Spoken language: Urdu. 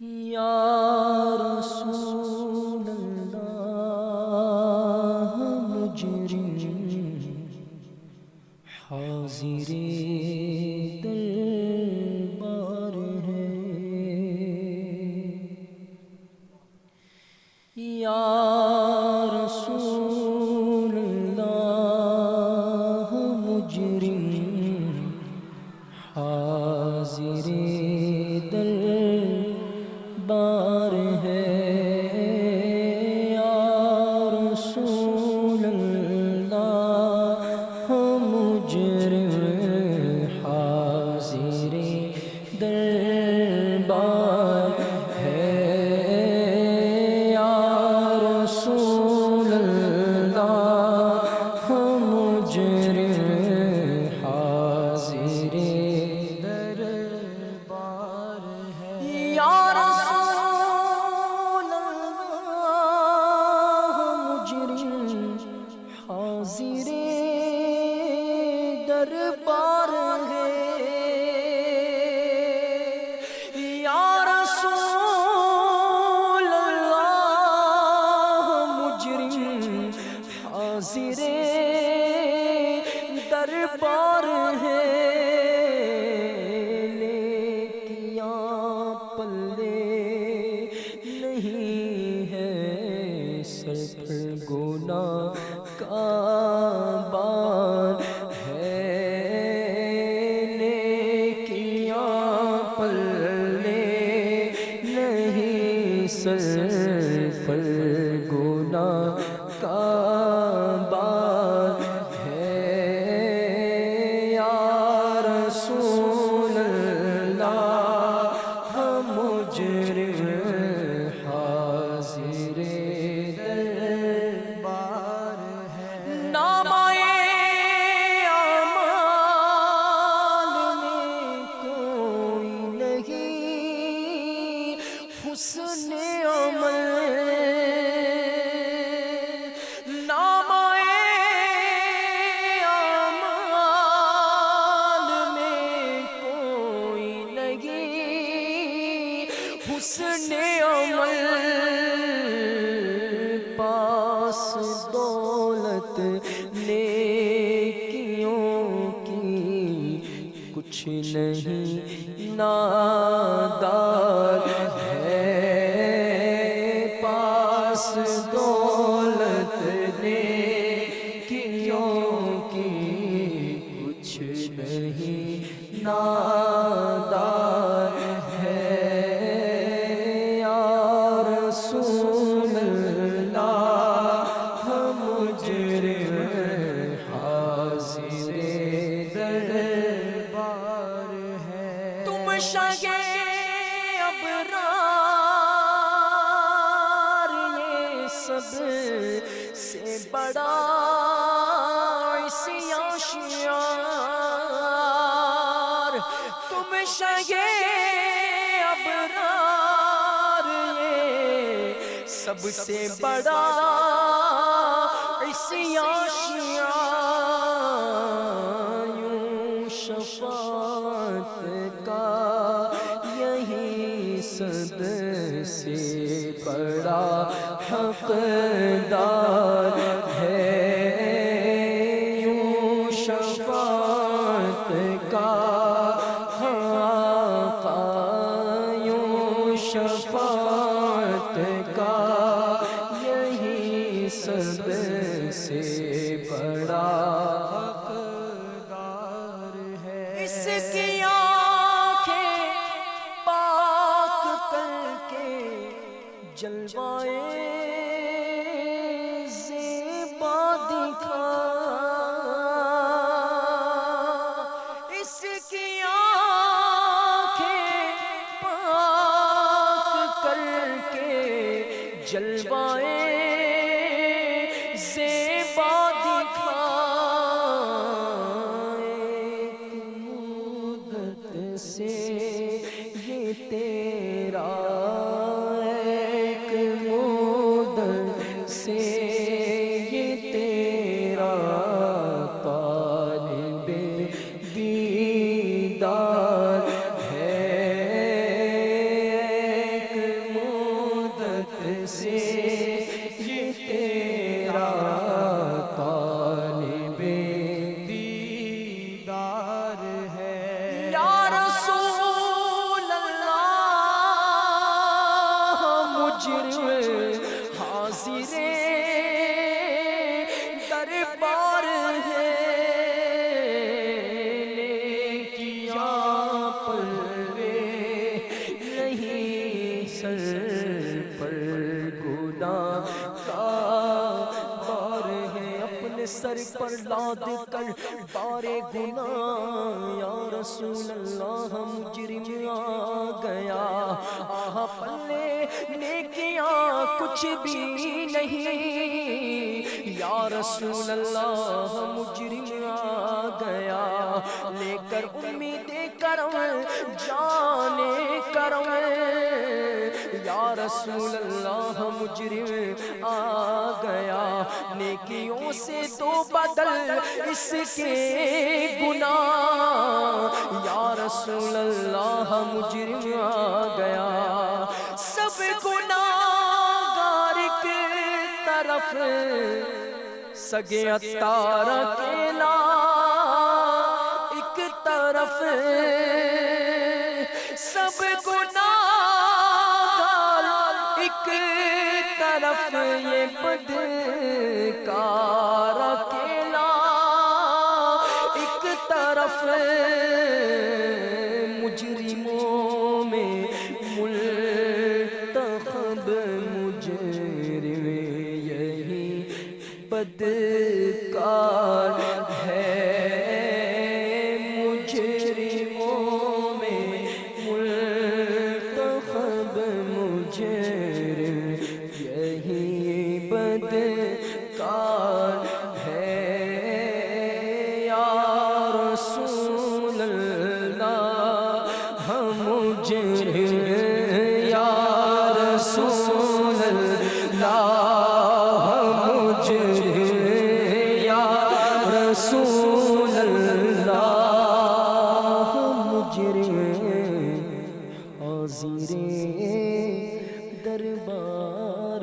یا رسول اللہ مجرم حاضر دربار ہے، یا رسول اللہ مجرم حاضر دربار ہے، یا رسول اللہ مجرم حاضر دربار ہے، یا رسول اللہ مجرم حاضر دربار ہے، یا رسول اللہ مجرم حاضر دربار ہے، یا رسول اللہ مجرم حاضر دربار ہے، نیکیاں پلے نہیں ہے، سر پر گناہ کا بار ہے، نیکیاں پلے نہیں، سر پر گناہ کا بار ہے، یا رسول اللہ مجرم حاضر دربار ہے، نامۂ اعمال میں کوئی نہیں، حسن عمل نامۂ اعمال میں کوئی نہیں، حسن عمل پاس دولت نیکیوں کی کچھ نہیں، نادار ہے، پاس دولت نیکیوں کی کچھ نہیں، نادار ہے، یا رسول اللہ مجرم حاضر دربار ہے، تم شگے ابرار یہ سب سے بڑا عصیاں شیار، تم شگے ابرار یہ سب سے بڑا عصیاں شیار، یوں شفاعت کا یہی سب سے بڑا حقدار ہے، یوں شفاعت کا آقا، یوں شفاعت کا یہی سب سے بڑا حقدار ہے، اس کی آنکھیں پاک کر کے جلوائے زیبا دکھا، اس کی آنکھیں پاک کر کے جلوائے زیبا دکھا، ایک مدت سے یہ تیرا، ایک مدت سے یہ تیرا طالب دیدار ہے، ایک مجرم حاضر دربار ہے، نیکیاں پلوے نہیں سر پر، گناہ کا بار ہے اپنے سر پر لاد کر بار گناہ، یا رسول اللہ مجرم آ گیا، آہ پلے نیکیاں کچھ بھی نہیں، یا رسول اللہ مجرم آ گیا، لے کر امید کرم جانے کرم، یا رسول اللہ مجرم آ گیا، نیکیوں سے تو بدل اس کے گناہ، یا رسول اللہ مجرم آ گیا، سب گناہگار کی طرف سگے عطار اکیلا ایک طرف، سب گناہگار ایک طرف، یہ بدکار اکیلا ایک طرف، مجرموں میں ملتخب مجرم یہی بدکار ہے، مجرموں میں ملتخب مجرم یہی بدکار ہے، یا رسول اللہ مجرم، یا رسول اللہ مجرم، یا رسول اللہ مجرم حاضر دربار